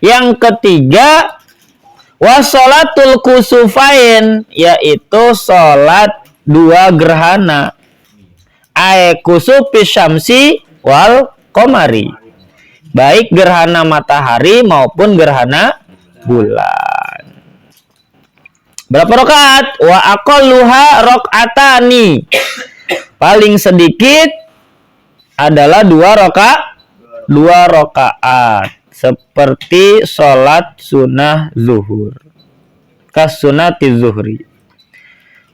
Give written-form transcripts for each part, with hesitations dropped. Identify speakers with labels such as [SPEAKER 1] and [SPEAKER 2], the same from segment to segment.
[SPEAKER 1] Yang ketiga, wasolatul kusufain, yaitu sholat dua gerhana. Kusufis syamsi wal komari, baik gerhana matahari maupun gerhana bulan. Berapa rakaat? Wa aqalluha rakaatani. Paling sedikit adalah dua rakaat. Seperti sholat sunnah zuhur. Kas sunnati zuhri.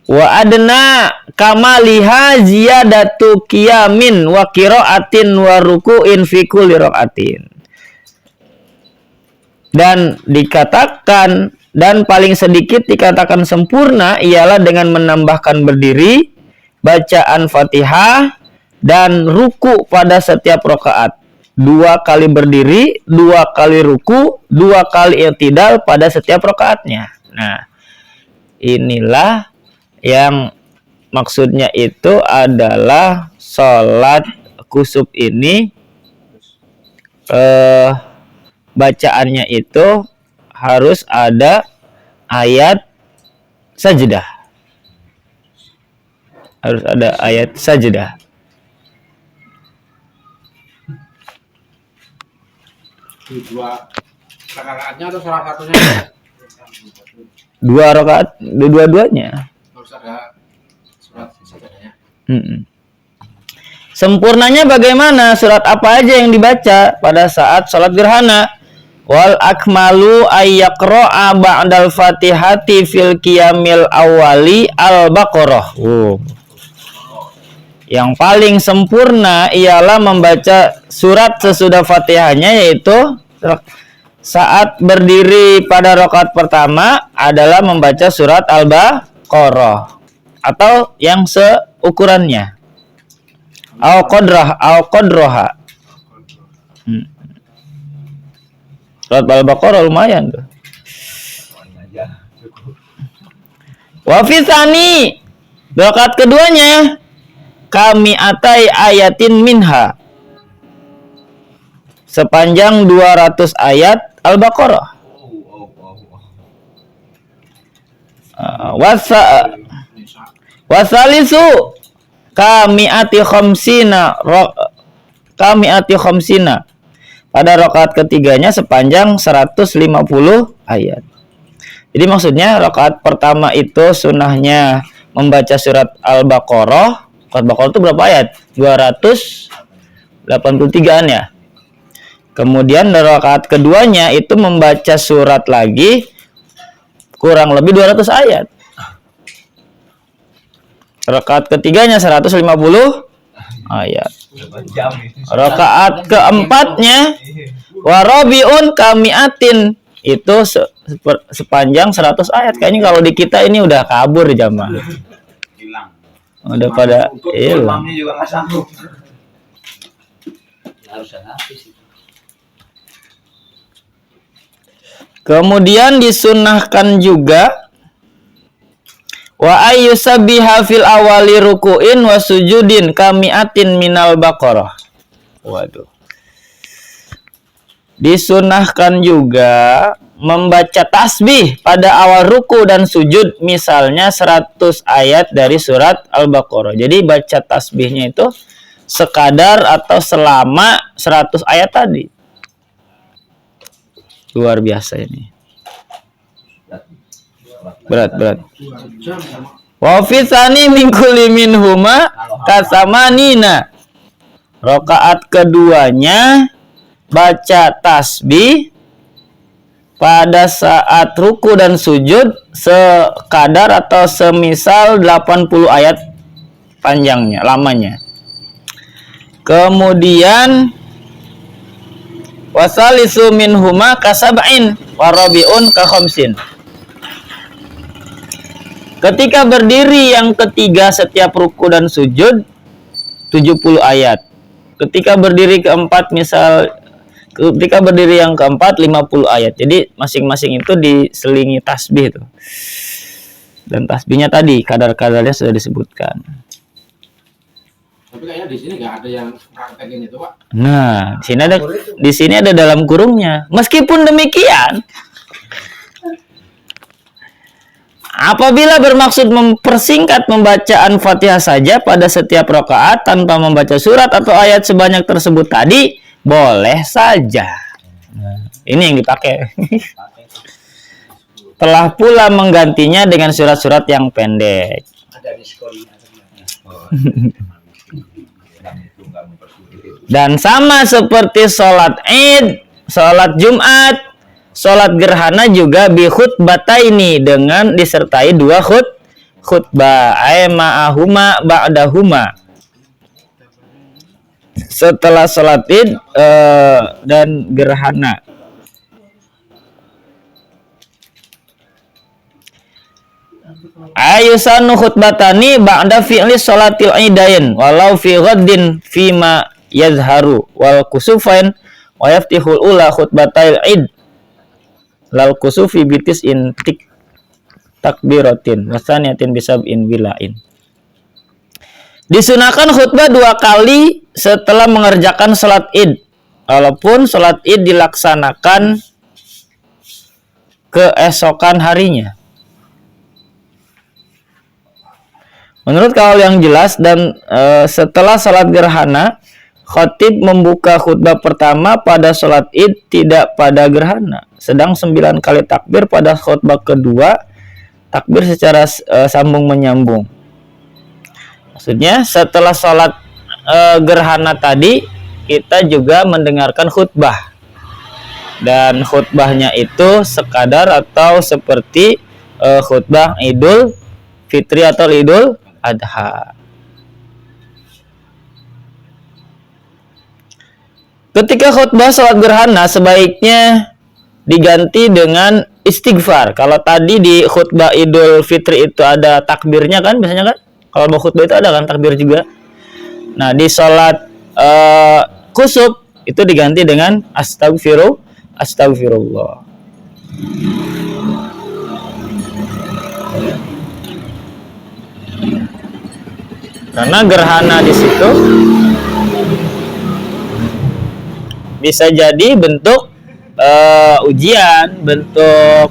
[SPEAKER 1] Wa adna kamaliha ziyadatu qiyamin wa qiraatin wa ruku'in fi kulli rakaatin. Dan dikatakan, dan paling sedikit dikatakan sempurna ialah dengan menambahkan berdiri, bacaan Fatihah, dan ruku pada setiap rakaat. 2 kali berdiri, 2 kali ruku, 2 kali i'tidal pada setiap rakaatnya. Nah, inilah yang maksudnya itu adalah sholat kusuf ini bacaannya itu harus ada ayat sajdah. Harus ada ayat sajdah.
[SPEAKER 2] Dua rakaatnya atau salah satunya?
[SPEAKER 1] 2 rakaat, dua-duanya.
[SPEAKER 2] Harus ada surat sajdahnya.
[SPEAKER 1] Sempurnanya bagaimana? Surat apa aja yang dibaca pada saat sholat gerhana? Wal akmalu ayyaqra'a ba'dal fatihati fil qiyamil awali al-baqarah. Yang paling sempurna ialah membaca surat sesudah fatihahnya, yaitu saat berdiri pada rakaat pertama adalah membaca surat al-baqarah atau yang seukurannya. Al-Qadraha. Surat Al-Baqarah lumayan tuh. Wa fi tsani, rakaat keduanya, kami atai ayatin minha, sepanjang 200 ayat Al-Baqarah. Wasalisu kami ati khamsina, pada rakaat ketiganya sepanjang 150 ayat. Jadi maksudnya rakaat pertama itu sunnahnya membaca surat Al-Baqarah. Surat Al-Baqarah itu berapa ayat? 283-an ya. Kemudian rakaat keduanya itu membaca surat lagi kurang lebih 200 ayat. Rakaat ketiganya 150 ayat. Rakaat keempatnya warabiun kamiatin, itu sepanjang 100 ayat. Kayaknya kalau di kita ini udah kabur jamaah. Hilang. Udah pada hilang. Kemudian disunnahkan juga wa ayyusabbiha fil awali ruku'in wa sujudin kamiatin minal baqarah. Waduh. Disunahkan juga membaca tasbih pada awal ruku dan sujud, misalnya 100 ayat dari surat Al-Baqarah. Jadi baca tasbihnya itu sekadar atau selama 100 ayat tadi. Luar biasa ini. Berat. Wa fi tsani min kulli minhuma kasamanina. Rakaat keduanya baca tasbih pada saat ruku dan sujud sekadar atau semisal 80 ayat panjangnya, lamanya. Kemudian wasalisu minhuma kasab'in warabiun ka khamsin. Ketika berdiri yang ketiga setiap ruku dan sujud 70 ayat. Ketika berdiri keempat ketika berdiri yang keempat 50 ayat. Jadi masing-masing itu diselingi tasbih itu. Dan tasbihnya tadi kadar-kadarnya sudah disebutkan.
[SPEAKER 2] Tapi kayaknya di sini nggak ada yang praktekin itu, Pak.
[SPEAKER 1] Nah, di sini ada dalam kurungnya. Meskipun demikian, apabila bermaksud mempersingkat pembacaan Fatihah saja pada setiap rakaat tanpa membaca surat atau ayat sebanyak tersebut tadi, boleh saja. Nah, ini yang dipakai. Telah pula menggantinya dengan surat-surat yang pendek. Dan sama seperti sholat Id, sholat Jumat, sholat gerhana juga bi khutbataini dengan disertai dua khutbah ma'ahuma ba'dahuma. Setelah sholat Id dan gerhana. Ayusanu khutbatani ba'da fi'li sholatil idain walau fi ghaddin fima yazharu wal kusufain wa yaftihul ula khutbatil id lal kusufi bitis in tik takbiratin wasaniyatin bisab'in wilain. Disunahkan khutbah 2 kali setelah mengerjakan salat id, walaupun salat id dilaksanakan keesokan harinya. Menurut kaul yang jelas dan setelah salat gerhana, khatib membuka khutbah pertama pada salat id tidak pada gerhana, sedang 9 kali takbir pada khutbah kedua, takbir secara sambung menyambung. Maksudnya setelah salat gerhana tadi kita juga mendengarkan khutbah, dan khutbahnya itu sekadar atau seperti khutbah Idul Fitri atau Idul Adha. Ketika khutbah salat gerhana sebaiknya diganti dengan istighfar. Kalau tadi di khutbah Idul Fitri itu ada takbirnya kan, biasanya kan? Kalau mau khutbah itu ada kan takbir juga. Nah, di salat kusuf itu diganti dengan astagfirullah. Karena gerhana di situ bisa jadi bentuk ujian, bentuk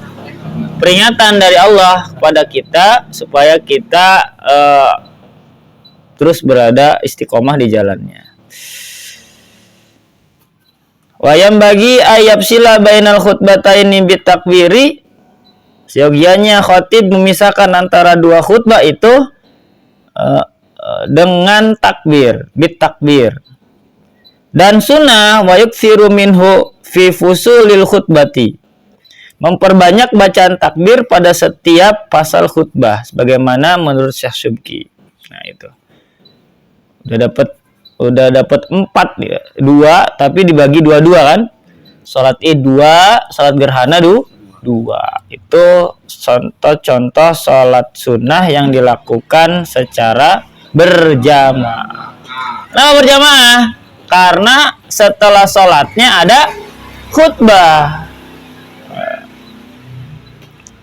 [SPEAKER 1] peringatan dari Allah kepada kita supaya kita terus berada istiqomah di jalannya. Wayam bagi ayab sila bainal khutbataini bitakbiri, seyogianya khatib memisahkan antara 2 khutbah itu dengan takbir, bitakbir. Dan sunnah wa yukthiru minhu fi fusulil khutbati, memperbanyak bacaan takbir pada setiap pasal khutbah sebagaimana menurut Syekh Subki. Nah, itu. Udah dapat 4 ya. 2 tapi dibagi 2 kan? Salat Id 2, salat gerhana 2. Itu contoh-contoh salat sunnah yang dilakukan secara berjamaah. Kenapa berjamaah? Karena setelah sholatnya ada khutbah.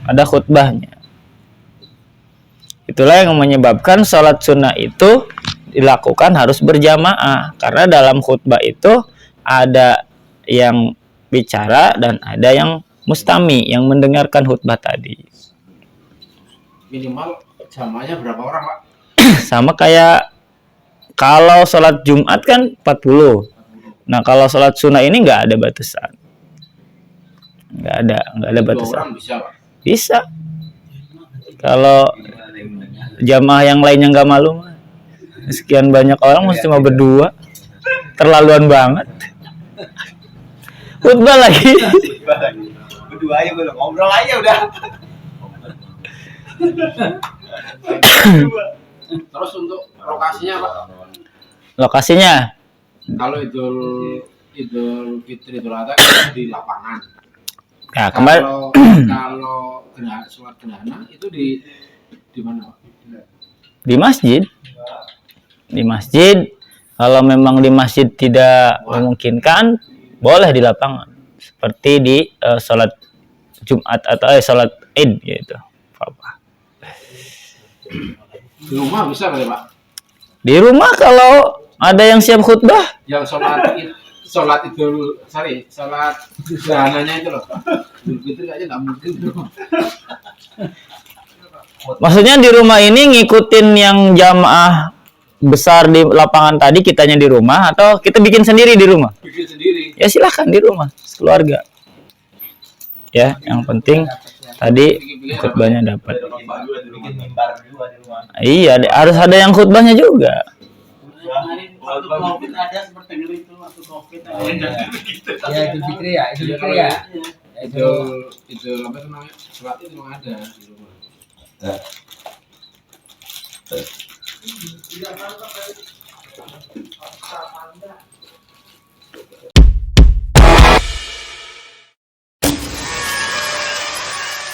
[SPEAKER 1] Ada khutbahnya. Itulah yang menyebabkan sholat sunnah itu dilakukan harus berjamaah. Karena dalam khutbah itu ada yang bicara dan ada yang mustami, yang mendengarkan khutbah tadi.
[SPEAKER 2] Minimal jamaahnya berapa orang, Pak?
[SPEAKER 1] Sama kayak kalau sholat Jumat kan 40. Nah, kalau sholat sunnah ini nggak ada batasan. Nggak ada batasan.
[SPEAKER 2] 2 orang bisa, Pak?
[SPEAKER 1] Bisa. Kalau jamaah yang lainnya nggak malu, sekian banyak orang mesti cuma berdua. Terlaluan banget. Khutbah lagi.
[SPEAKER 3] Berdua aja belum, ngobrol aja udah.
[SPEAKER 2] Terus untuk lokasinya, Pak?
[SPEAKER 1] Lokasinya
[SPEAKER 2] Kalau Idul Fitri Idul Adha di lapangan.
[SPEAKER 1] ya kemarin
[SPEAKER 2] Kalau sholat gerhana itu di mana, Pak?
[SPEAKER 1] di masjid. Di masjid. Kalau memang di masjid tidak memungkinkan, boleh di lapangan. Seperti di sholat Jumat atau sholat Id gitu. Apa?
[SPEAKER 2] Di rumah bisa kali, Pak?
[SPEAKER 1] Di rumah kalau ada yang siap khutbah,
[SPEAKER 2] Yang sholat sederhananya itu loh. Idul Fitri aja nggak mungkin tuh.
[SPEAKER 1] maksudnya di rumah ini ngikutin yang jamaah besar di lapangan tadi, kitanya di rumah, atau kita bikin sendiri di rumah?
[SPEAKER 2] Bikin sendiri.
[SPEAKER 1] Ya silahkan di rumah, keluarga. Ya, yang penting tadi khutbahnya dapat.
[SPEAKER 3] Bikin mimbar juga di rumah.
[SPEAKER 1] Iya, harus ada yang khutbahnya juga.
[SPEAKER 4] Waktu COVID ada seperti itu waktu COVID ada.
[SPEAKER 5] Ya Idul Fitri ya, Idul Fitri ya.
[SPEAKER 2] Itu apa namanya? Sholat itu memang ada di rumah.